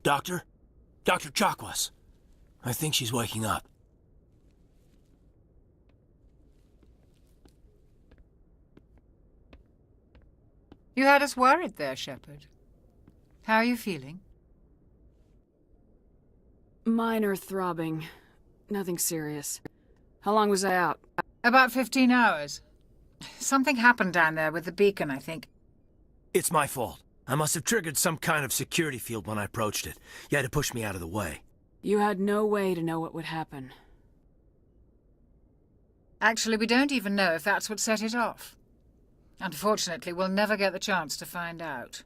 Doctor? Dr. Chakwas. I think she's waking up. You had us worried there, Shepard. How are you feeling? Minor throbbing. Nothing serious. How long was I out? About 15 hours. Something happened down there with the beacon, I think. It's my fault. I must have triggered some kind of security field when I approached it. You had to push me out of the way. You had no way to know what would happen. Actually, we don't even know if that's what set it off. Unfortunately, we'll never get the chance to find out.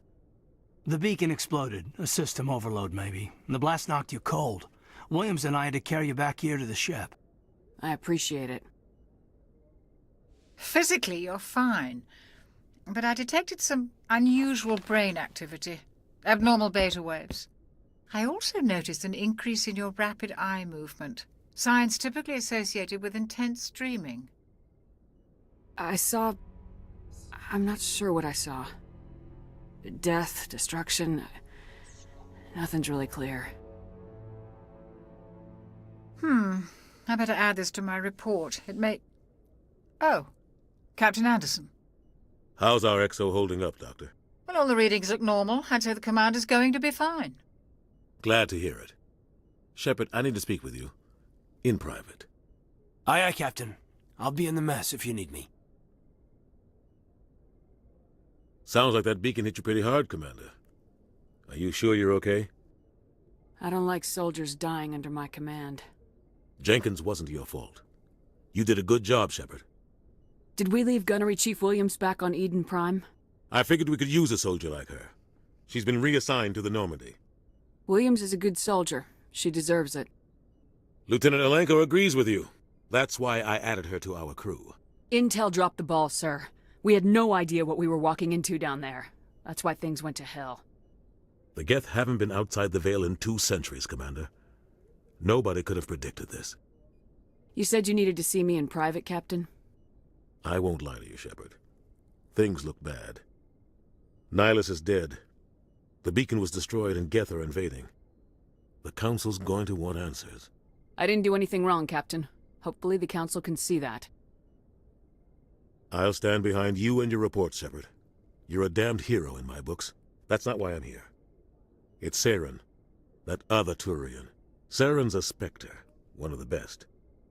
The beacon exploded. A system overload, maybe. The blast knocked you cold. Williams and I had to carry you back here to the ship. I appreciate it. Physically, you're fine. But I detected some unusual brain activity. Abnormal beta waves. I also noticed an increase in your rapid eye movement. Signs typically associated with intense dreaming. I saw... I'm not sure what I saw. Death, destruction... Nothing's really clear. I better add this to my report. It may... Oh, Captain Anderson. How's our XO holding up, Doctor? Well, all the readings look normal. I'd say the commander's going to be fine. Glad to hear it. Shepard, I need to speak with you. In private. Aye, aye, Captain. I'll be in the mess if you need me. Sounds like that beacon hit you pretty hard, Commander. Are you sure you're okay? I don't like soldiers dying under my command. Jenkins wasn't your fault. You did a good job, Shepard. Did we leave Gunnery Chief Williams back on Eden Prime? I figured we could use a soldier like her. She's been reassigned to the Normandy. Williams is a good soldier. She deserves it. Lieutenant Alenko agrees with you. That's why I added her to our crew. Intel dropped the ball, sir. We had no idea what we were walking into down there. That's why things went to hell. The Geth haven't been outside the Veil in 2 centuries, Commander. Nobody could have predicted this. You said you needed to see me in private, Captain? I won't lie to you, Shepard. Things look bad. Nihilus is dead. The beacon was destroyed and Geth are invading. The Council's going to want answers. I didn't do anything wrong, Captain. Hopefully the Council can see that. I'll stand behind you and your report, Shepard. You're a damned hero in my books. That's not why I'm here. It's Saren, that other Turian. Saren's a Spectre, one of the best.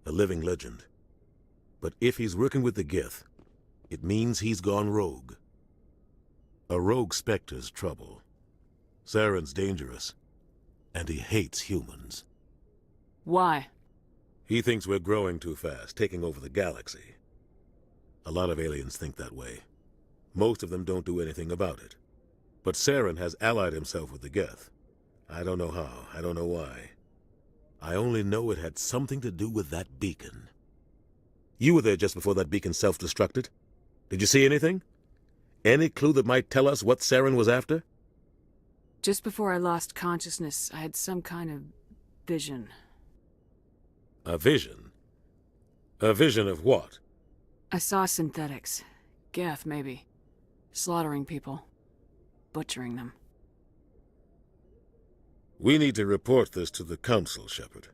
A living legend. But if he's working with the Geth, it means he's gone rogue. A rogue Spectre's trouble. Saren's dangerous, and he hates humans. Why? He thinks we're growing too fast, taking over the galaxy. A lot of aliens think that way. Most of them don't do anything about it. But Saren has allied himself with the Geth. I don't know how, I don't know why. I only know it had something to do with that beacon. You were there just before that beacon self-destructed. Did you see anything? Any clue that might tell us what Saren was after? Just before I lost consciousness, I had some kind of vision. A vision? A vision of what? I saw synthetics. Geth, maybe. Slaughtering people. Butchering them. We need to report this to the Council, Shepard.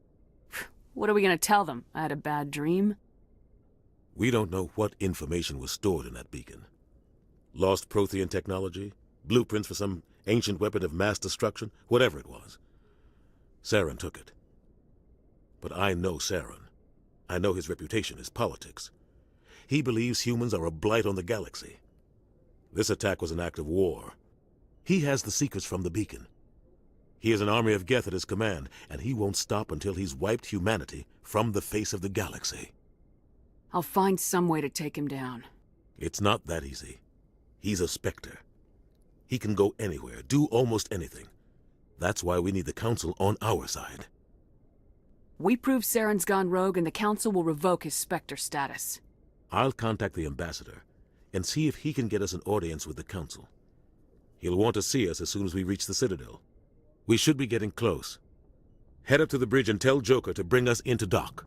What are we gonna tell them? I had a bad dream? We don't know what information was stored in that beacon. Lost Prothean technology? Blueprints for some ancient weapon of mass destruction? Whatever it was. Saren took it. But I know Saren. I know his reputation is politics. He believes humans are a blight on the galaxy. This attack was an act of war. He has the secrets from the beacon. He has an army of Geth at his command, and he won't stop until he's wiped humanity from the face of the galaxy. I'll find some way to take him down. It's not that easy. He's a Spectre. He can go anywhere, do almost anything. That's why we need the Council on our side. We prove Saren's gone rogue and the Council will revoke his Spectre status. I'll contact the Ambassador and see if he can get us an audience with the Council. He'll want to see us as soon as we reach the Citadel. We should be getting close. Head up to the bridge and tell Joker to bring us into dock.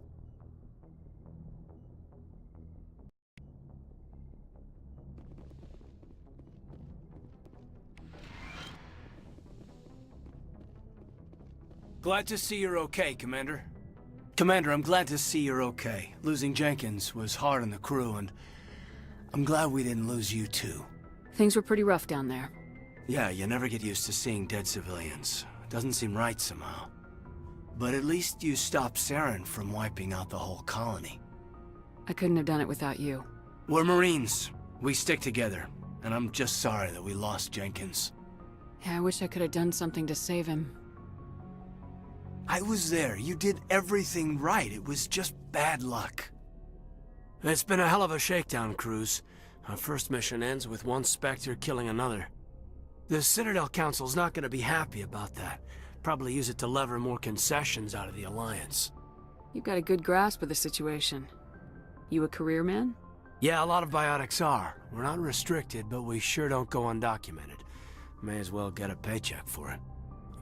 Glad to see you're okay, Commander. Commander, I'm glad to see you're okay. Losing Jenkins was hard on the crew, and I'm glad we didn't lose you too. Things were pretty rough down there. Yeah, you never get used to seeing dead civilians. It doesn't seem right somehow. But at least you stopped Saren from wiping out the whole colony. I couldn't have done it without you. We're Marines. We stick together. And I'm just sorry that we lost Jenkins. Yeah, I wish I could have done something to save him. I was there. You did everything right. It was just bad luck. It's been a hell of a shakedown, Cruz. Our first mission ends with one Spectre killing another. The Citadel Council's not going to be happy about that. Probably use it to lever more concessions out of the Alliance. You've got a good grasp of the situation. You a career man? Yeah, a lot of biotics are. We're not restricted, but we sure don't go undocumented. May as well get a paycheck for it.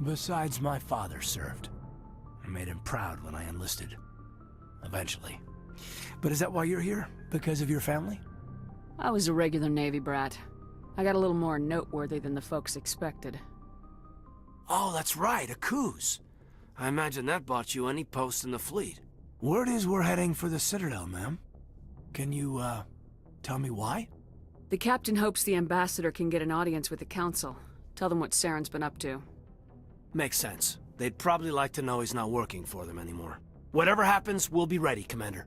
Besides, my father served. I made him proud when I enlisted. Eventually. But is that why you're here? Because of your family? I was a regular Navy brat. I got a little more noteworthy than the folks expected. Oh, that's right, a Coos. I imagine that bought you any post in the fleet. Word is we're heading for the Citadel, ma'am. Can you, tell me why? The captain hopes the ambassador can get an audience with the council. Tell them what Saren's been up to. Makes sense. They'd probably like to know he's not working for them anymore. Whatever happens, we'll be ready, Commander.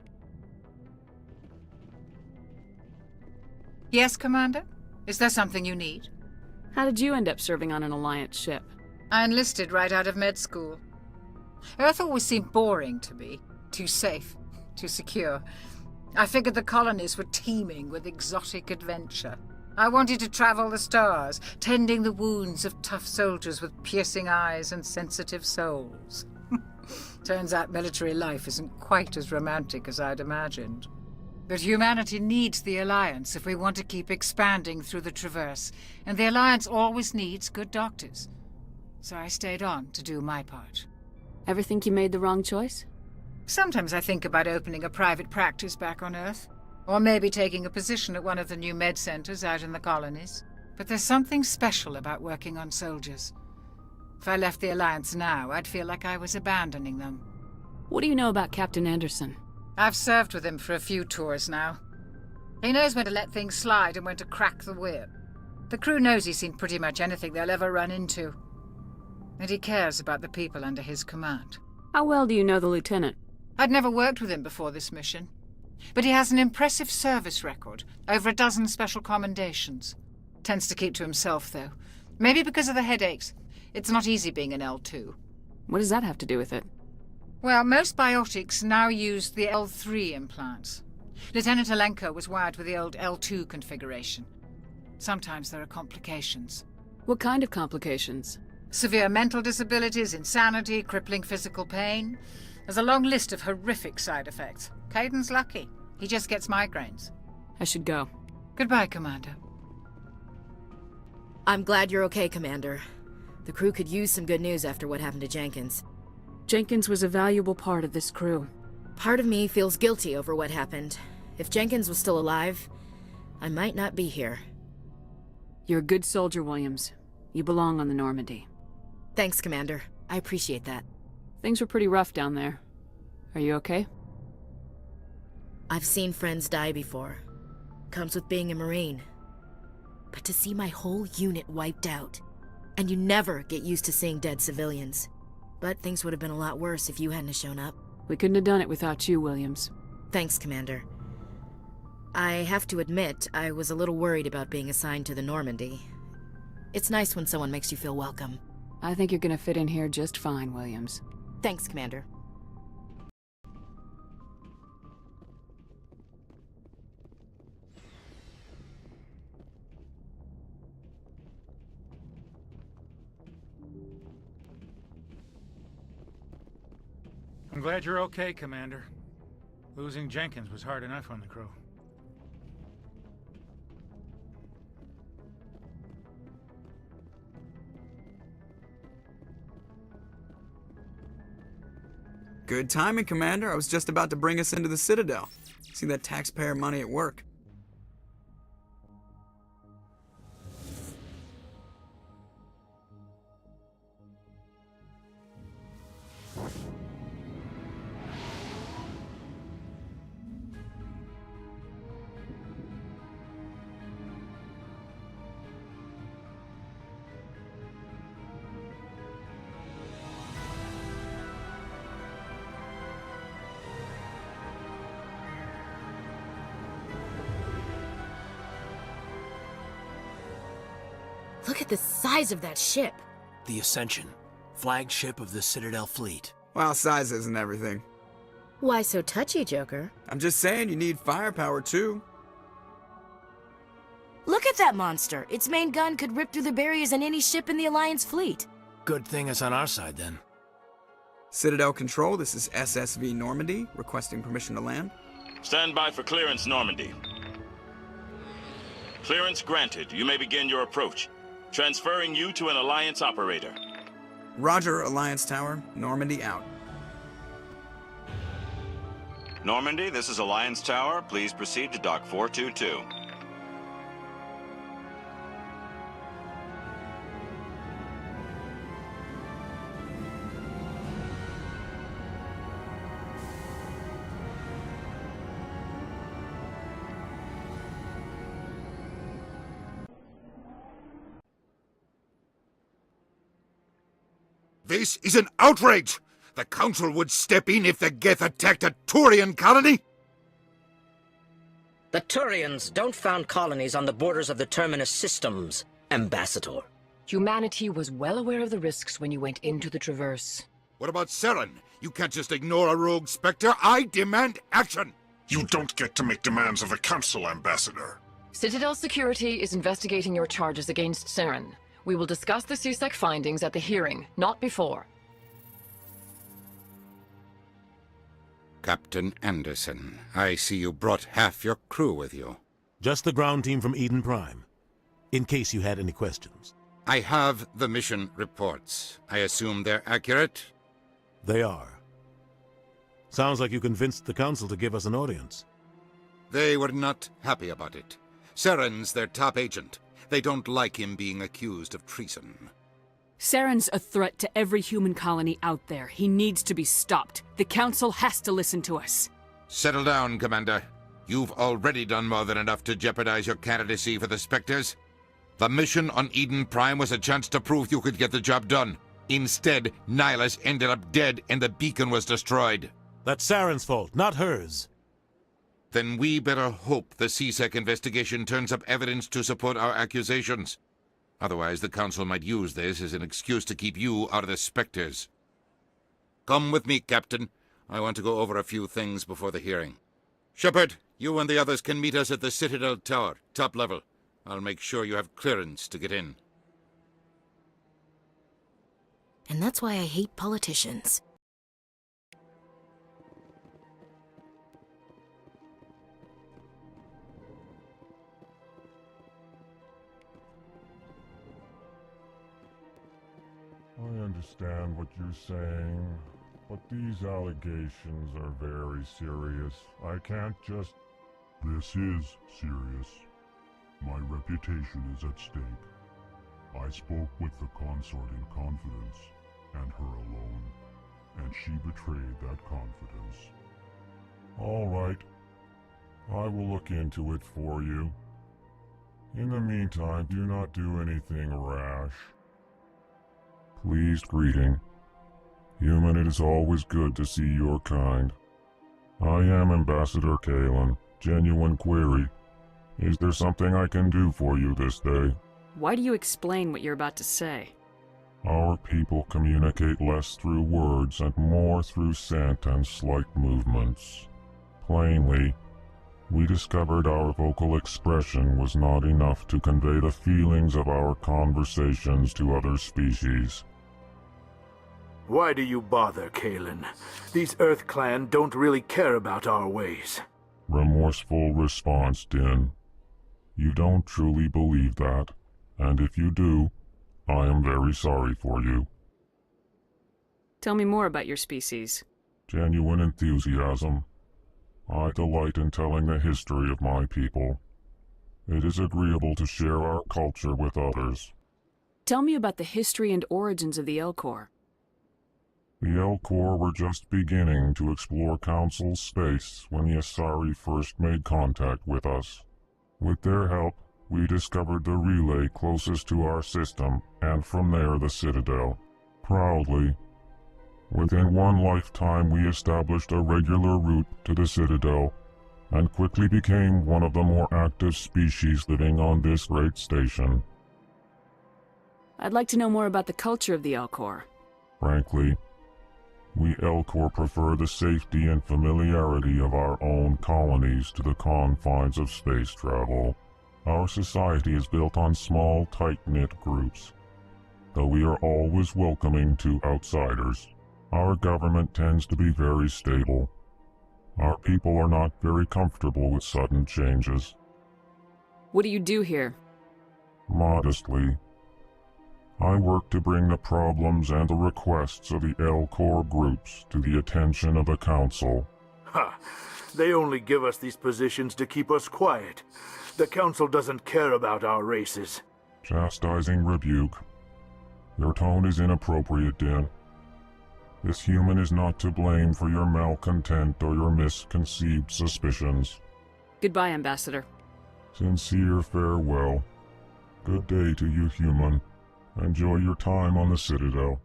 Yes, Commander? Is there something you need? How did you end up serving on an Alliance ship? I enlisted right out of med school. Earth always seemed boring to me. Too safe, too secure. I figured the colonies were teeming with exotic adventure. I wanted to travel the stars, tending the wounds of tough soldiers with piercing eyes and sensitive souls. Turns out military life isn't quite as romantic as I'd imagined. But humanity needs the Alliance if we want to keep expanding through the Traverse, and the Alliance always needs good doctors. So I stayed on to do my part. Ever think you made the wrong choice? Sometimes I think about opening a private practice back on Earth, or maybe taking a position at one of the new med centers out in the colonies. But there's something special about working on soldiers. If I left the Alliance now, I'd feel like I was abandoning them. What do you know about Captain Anderson? I've served with him for a few tours now. He knows when to let things slide and when to crack the whip. The crew knows he's seen pretty much anything they'll ever run into. And he cares about the people under his command. How well do you know the lieutenant? I'd never worked with him before this mission. But he has an impressive service record, over a dozen special commendations. Tends to keep to himself, though. Maybe because of the headaches. It's not easy being an L2. What does that have to do with it? Well, most biotics now use the L3 implants. Lieutenant Alenko was wired with the old L2 configuration. Sometimes there are complications. What kind of complications? Severe mental disabilities, insanity, crippling physical pain. There's a long list of horrific side effects. Caden's lucky. He just gets migraines. I should go. Goodbye, Commander. I'm glad you're okay, Commander. The crew could use some good news after what happened to Jenkins. Jenkins was a valuable part of this crew. Part of me feels guilty over what happened. If Jenkins was still alive, I might not be here. You're a good soldier, Williams. You belong on the Normandy. Thanks, Commander. I appreciate that. Things were pretty rough down there. Are you okay? I've seen friends die before. Comes with being a Marine. But to see my whole unit wiped out, and you never get used to seeing dead civilians. But things would have been a lot worse if you hadn't shown up. We couldn't have done it without you, Williams. Thanks, Commander. I have to admit, I was a little worried about being assigned to the Normandy. It's nice when someone makes you feel welcome. I think you're gonna fit in here just fine, Williams. Thanks, Commander. I'm glad you're okay, Commander. Losing Jenkins was hard enough on the crew. Good timing, Commander. I was just about to bring us into the Citadel. See that taxpayer money at work. Look at the size of that ship. The Ascension, flagship of the Citadel fleet. Well, size isn't everything. Why so touchy, Joker? I'm just saying you need firepower too. Look at that monster. Its main gun could rip through the barriers in any ship in the Alliance fleet. Good thing it's on our side, then. Citadel Control, this is SSV Normandy, requesting permission to land. Stand by for clearance, Normandy. Clearance granted. You may begin your approach. Transferring you to an Alliance operator. Roger, Alliance Tower. Normandy out. Normandy, this is Alliance Tower. Please proceed to Dock 422. This is an outrage! The Council would step in if the Geth attacked a Turian colony? The Turians don't found colonies on the borders of the Terminus systems, Ambassador. Humanity was well aware of the risks when you went into the Traverse. What about Saren? You can't just ignore a rogue Spectre. I demand action! You don't get to make demands of the Council, Ambassador. Citadel Security is investigating your charges against Saren. We will discuss the CSEC findings at the hearing, not before. Captain Anderson, I see you brought half your crew with you. Just the ground team from Eden Prime, in case you had any questions. I have the mission reports. I assume they're accurate? They are. Sounds like you convinced the Council to give us an audience. They were not happy about it. Saren's their top agent. They don't like him being accused of treason. Saren's a threat to every human colony out there. He needs to be stopped. The Council has to listen to us. Settle down, Commander. You've already done more than enough to jeopardize your candidacy for the Spectres. The mission on Eden Prime was a chance to prove you could get the job done. Instead, Nihilus ended up dead and the beacon was destroyed. That's Saren's fault, not hers. Then we better hope the CSEC investigation turns up evidence to support our accusations. Otherwise, the Council might use this as an excuse to keep you out of the Spectres. Come with me, Captain. I want to go over a few things before the hearing. Shepard, you and the others can meet us at the Citadel Tower, top level. I'll make sure you have clearance to get in. And that's why I hate politicians. I understand what you're saying, but these allegations are very serious. I can't just... This is serious. My reputation is at stake. I spoke with the consort in confidence, and her alone, and she betrayed that confidence. All right. I will look into it for you. In the meantime, do not do anything rash. Pleased greeting. Human, it is always good to see your kind. I am Ambassador Kalen. Genuine query. Is there something I can do for you this day? Why do you explain what you're about to say? Our people communicate less through words and more through scent and slight movements. Plainly, we discovered our vocal expression was not enough to convey the feelings of our conversations to other species. Why do you bother, Kalen? These Earth Clan don't really care about our ways. Remorseful response, Din. You don't truly believe that, and if you do, I am very sorry for you. Tell me more about your species. Genuine enthusiasm. I delight in telling the history of my people. It is agreeable to share our culture with others. Tell me about the history and origins of the Elcor. The Elcor were just beginning to explore Council space when the Asari first made contact with us. With their help, we discovered the relay closest to our system, and from there the Citadel. Proudly, within one lifetime we established a regular route to the Citadel, and quickly became one of the more active species living on this great station. I'd like to know more about the culture of the Elcor. Frankly, we Elcor prefer the safety and familiarity of our own colonies to the confines of space travel. Our society is built on small, tight-knit groups. Though we are always welcoming to outsiders, our government tends to be very stable. Our people are not very comfortable with sudden changes. What do you do here? Modestly, I work to bring the problems and the requests of the Elcor groups to the attention of the Council. Ha! They only give us these positions to keep us quiet. The Council doesn't care about our races. Chastising rebuke. Your tone is inappropriate, Din. This human is not to blame for your malcontent or your misconceived suspicions. Goodbye, Ambassador. Sincere farewell. Good day to you, human. Enjoy your time on the Citadel.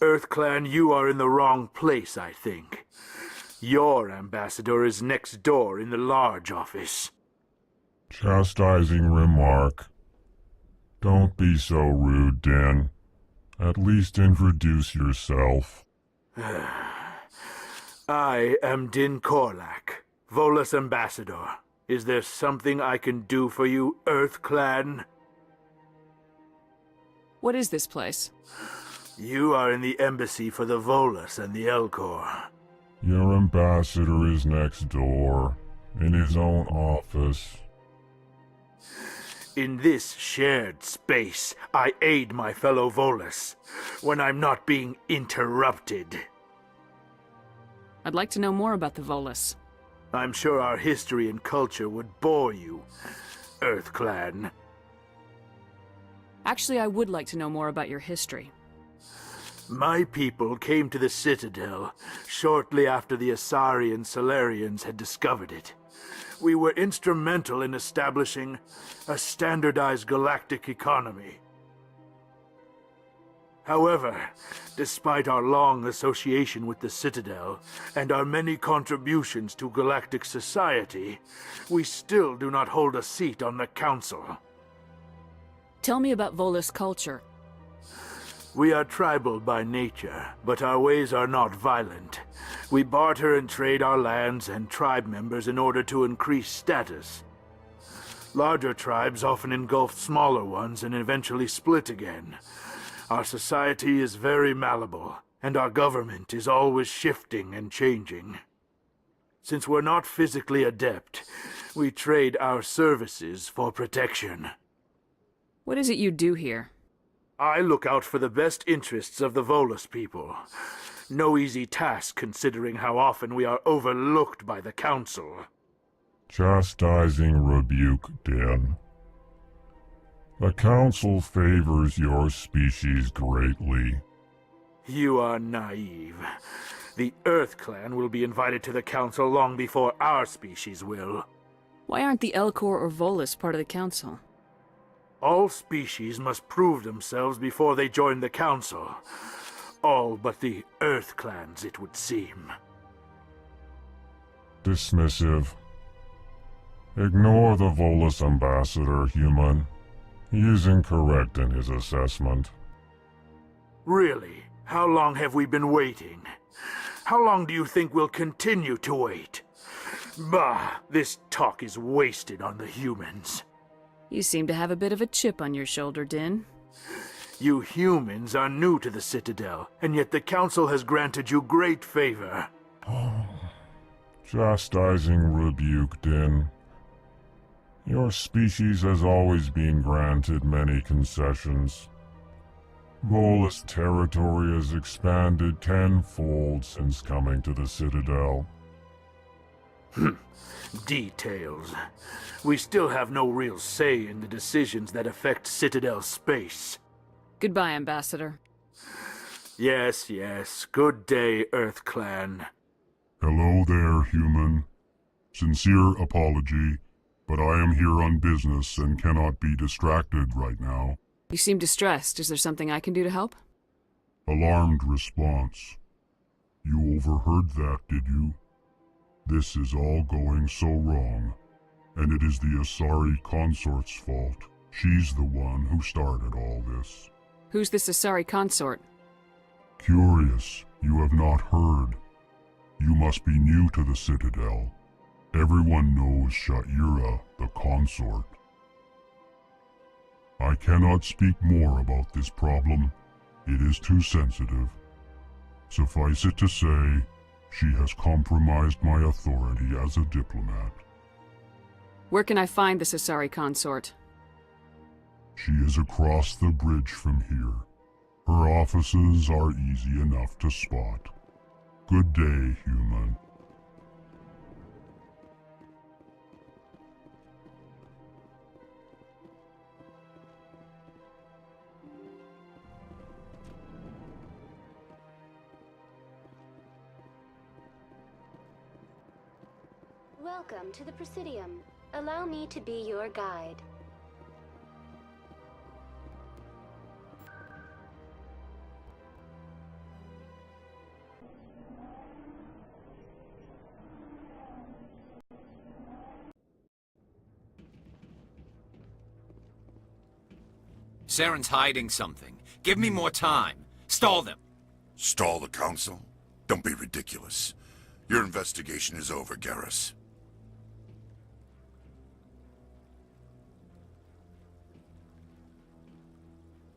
EarthClan, you are in the wrong place, I think. Your ambassador is next door in the large office. Chastising remark. Don't be so rude, Din. At least introduce yourself. I am Din Korlak, Volus ambassador. Is there something I can do for you, EarthClan? What is this place? You are in the embassy for the Volus and the Elcor. Your ambassador is next door, in his own office. In this shared space, I aid my fellow Volus, when I'm not being interrupted. I'd like to know more about the Volus. I'm sure our history and culture would bore you, EarthClan. Actually, I would like to know more about your history. My people came to the Citadel shortly after the Asari and Solarians had discovered it. We were instrumental in establishing a standardized galactic economy. However, despite our long association with the Citadel and our many contributions to galactic society, we still do not hold a seat on the Council. Tell me about Volus culture. We are tribal by nature, but our ways are not violent. We barter and trade our lands and tribe members in order to increase status. Larger tribes often engulf smaller ones and eventually split again. Our society is very malleable, and our government is always shifting and changing. Since we're not physically adept, we trade our services for protection. What is it you do here? I look out for the best interests of the Volus people. No easy task considering how often we are overlooked by the Council. Chastising rebuke, Din. The Council favors your species greatly. You are naive. The EarthClan will be invited to the Council long before our species will. Why aren't the Elcor or Volus part of the Council? All species must prove themselves before they join the Council. All but the EarthClans, it would seem. Dismissive. Ignore the Volus ambassador, human. He is incorrect in his assessment. Really? How long have we been waiting? How long do you think we'll continue to wait? Bah, this talk is wasted on the humans. You seem to have a bit of a chip on your shoulder, Din. You humans are new to the Citadel, and yet the Council has granted you great favor. Chastising rebuke, Din. Your species has always been granted many concessions. Volus territory has expanded tenfold since coming to the Citadel. Details. We still have no real say in the decisions that affect Citadel space. Goodbye, Ambassador. Yes, yes. Good day, EarthClan. Hello there, human. Sincere apology, but I am here on business and cannot be distracted right now. You seem distressed. Is there something I can do to help? Alarmed response. You overheard that, did you? This is all going so wrong, and it is the Asari consort's fault. She's the one who started all this. Who's the Cesari consort? Curious, you have not heard. You must be new to the Citadel. Everyone knows Sha'ira, the consort. I cannot speak more about this problem. It is too sensitive. Suffice it to say, she has compromised my authority as a diplomat. Where can I find the Cesari consort? She is across the bridge from here. Her offices are easy enough to spot. Good day, human. Welcome to the Presidium. Allow me to be your guide. Saren's hiding something. Give me more time. Stall them. Stall the Council? Don't be ridiculous. Your investigation is over, Garrus.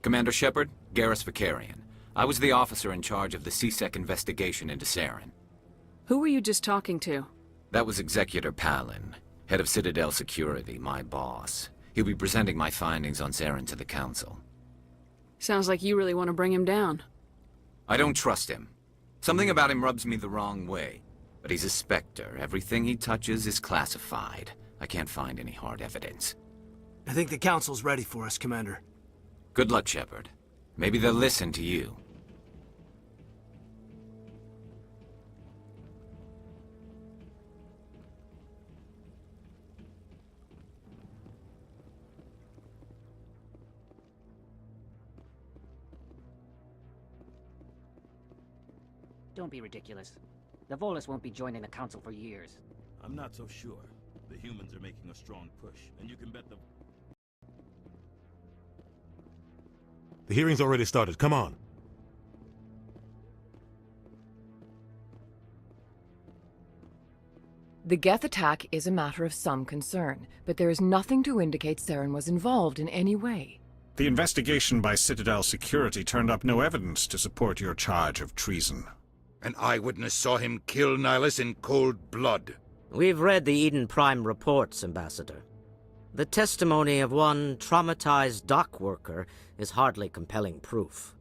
Commander Shepard, Garrus Vicarian. I was the officer in charge of the CSEC investigation into Saren. Who were you just talking to? That was Executor Palin, head of Citadel Security, my boss. He'll be presenting my findings on Saren to the Council. Sounds like you really want to bring him down. I don't trust him. Something about him rubs me the wrong way. But he's a Spectre. Everything he touches is classified. I can't find any hard evidence. I think the Council's ready for us, Commander. Good luck, Shepard. Maybe they'll listen to you. Don't be ridiculous. The Volus won't be joining the Council for years. I'm not so sure. The humans are making a strong push, and you can bet the... The hearing's already started. Come on. The Geth attack is a matter of some concern, but there is nothing to indicate Saren was involved in any way. The investigation by Citadel Security turned up no evidence to support your charge of treason. An eyewitness saw him kill Nihilus in cold blood. We've read the Eden Prime reports, Ambassador. The testimony of one traumatized dock worker is hardly compelling proof.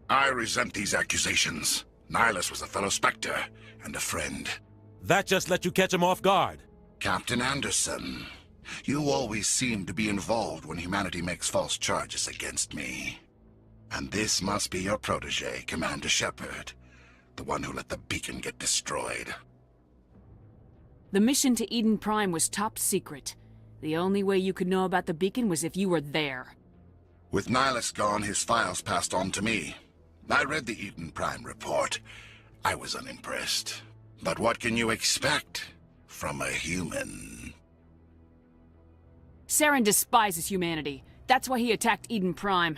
I resent these accusations. Nihilus was a fellow Spectre and a friend. That just let you catch him off guard. Captain Anderson, you always seem to be involved when humanity makes false charges against me. And this must be your protege, Commander Shepard. The one who let the beacon get destroyed. The mission to Eden Prime was top secret. The only way you could know about the beacon was if you were there. With Nihilus gone, his files passed on to me. I read the Eden Prime report. I was unimpressed. But what can you expect from a human? Saren despises humanity. That's why he attacked Eden Prime.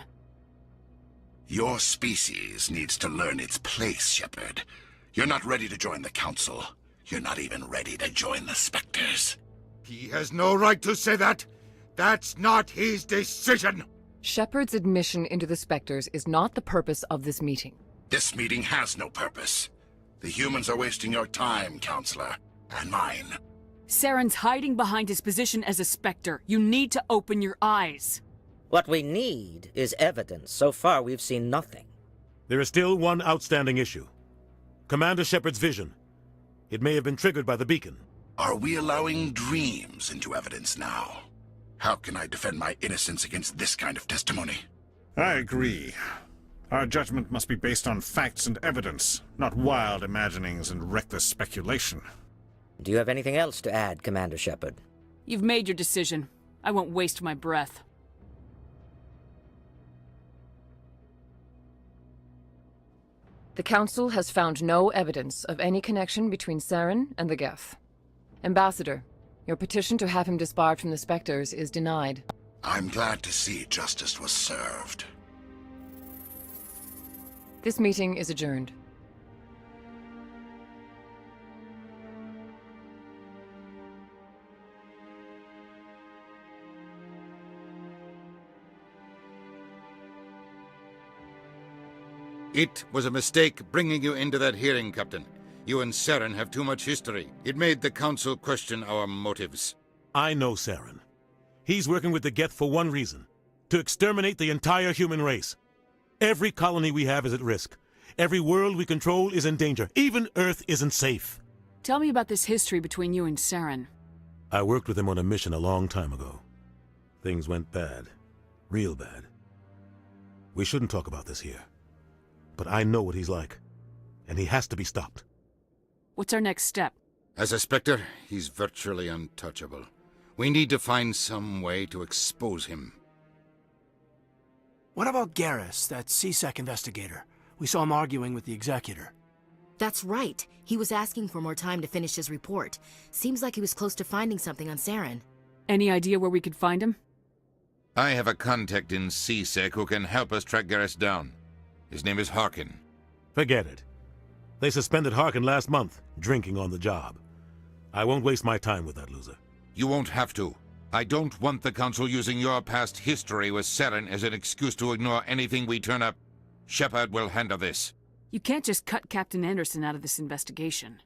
Your species needs to learn its place, Shepard. You're not ready to join the Council. You're not even ready to join the Spectres. He has no right to say that. That's not his decision. Shepard's admission into the Spectres is not the purpose of this meeting. This meeting has no purpose. The humans are wasting your time, Counselor, and mine. Saren's hiding behind his position as a Spectre. You need to open your eyes. What we need is evidence. So far, we've seen nothing. There is still one outstanding issue. Commander Shepard's vision. It may have been triggered by the beacon. Are we allowing dreams into evidence now? How can I defend my innocence against this kind of testimony? I agree. Our judgment must be based on facts and evidence, not wild imaginings and reckless speculation. Do you have anything else to add, Commander Shepard? You've made your decision. I won't waste my breath. The Council has found no evidence of any connection between Saren and the Geth. Ambassador, your petition to have him disbarred from the Spectres is denied. I'm glad to see justice was served. This meeting is adjourned. It was a mistake bringing you into that hearing, Captain. You and Saren have too much history. It made the Council question our motives. I know Saren. He's working with the Geth for one reason: to exterminate the entire human race. Every colony we have is at risk. Every world we control is in danger. Even Earth isn't safe. Tell me about this history between you and Saren. I worked with him on a mission a long time ago. Things went bad. Real bad. We shouldn't talk about this here. But I know what he's like. And he has to be stopped. What's our next step? As a Spectre, he's virtually untouchable. We need to find some way to expose him. What about Garrus, that CSEC investigator? We saw him arguing with the Executor. That's right. He was asking for more time to finish his report. Seems like he was close to finding something on Saren. Any idea where we could find him? I have a contact in CSEC who can help us track Garrus down. His name is Harkin. Forget it. They suspended Harkin last month, drinking on the job. I won't waste my time with that loser. You won't have to. I don't want the Council using your past history with Saren as an excuse to ignore anything we turn up. Shepard will handle this. You can't just cut Captain Anderson out of this investigation.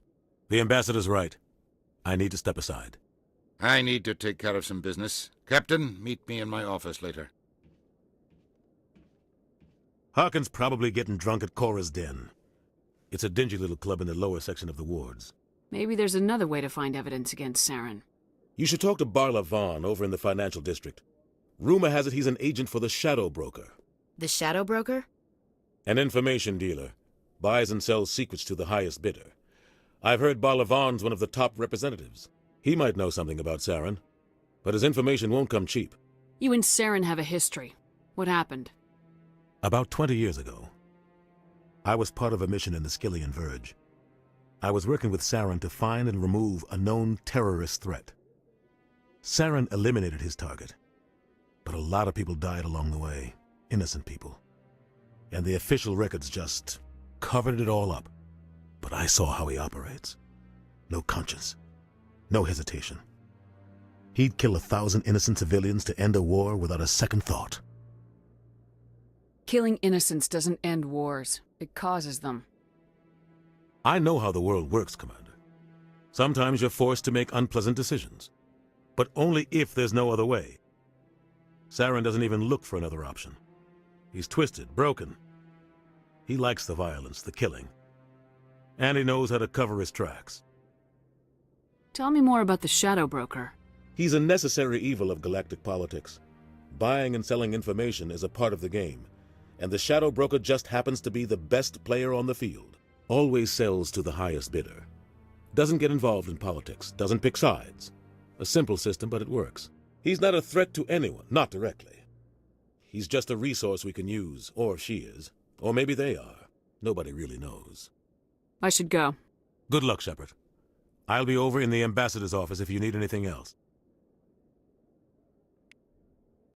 The Ambassador's right. I need to step aside. I need to take care of some business. Captain, meet me in my office later. Harkin's probably getting drunk at Cora's Den. It's a dingy little club in the lower section of the wards. Maybe there's another way to find evidence against Saren. You should talk to Barla Vaughn over in the financial district. Rumor has it he's an agent for the Shadow Broker. The Shadow Broker? An information dealer. Buys and sells secrets to the highest bidder. I've heard Barla Vaughn's one of the top representatives. He might know something about Saren, but his information won't come cheap. You and Saren have a history. What happened? About 20 years ago, I was part of a mission in the Skillian Verge. I was working with Saren to find and remove a known terrorist threat. Saren eliminated his target, but a lot of people died along the way, innocent people. And the official records just covered it all up. But I saw how he operates. No conscience, no hesitation. He'd kill 1,000 innocent civilians to end a war without a second thought. Killing innocents doesn't end wars. It causes them. I know how the world works, Commander. Sometimes you're forced to make unpleasant decisions, but only if there's no other way. Saren doesn't even look for another option. He's twisted, broken. He likes the violence, the killing. And he knows how to cover his tracks. Tell me more about the Shadow Broker. He's a necessary evil of galactic politics. Buying and selling information is a part of the game, and the Shadow Broker just happens to be the best player on the field. Always sells to the highest bidder. Doesn't get involved in politics, doesn't pick sides. A simple system, but it works. He's not a threat to anyone, not directly. He's just a resource we can use, or she is. Or maybe they are. Nobody really knows. I should go. Good luck, Shepard. I'll be over in the Ambassador's office if you need anything else.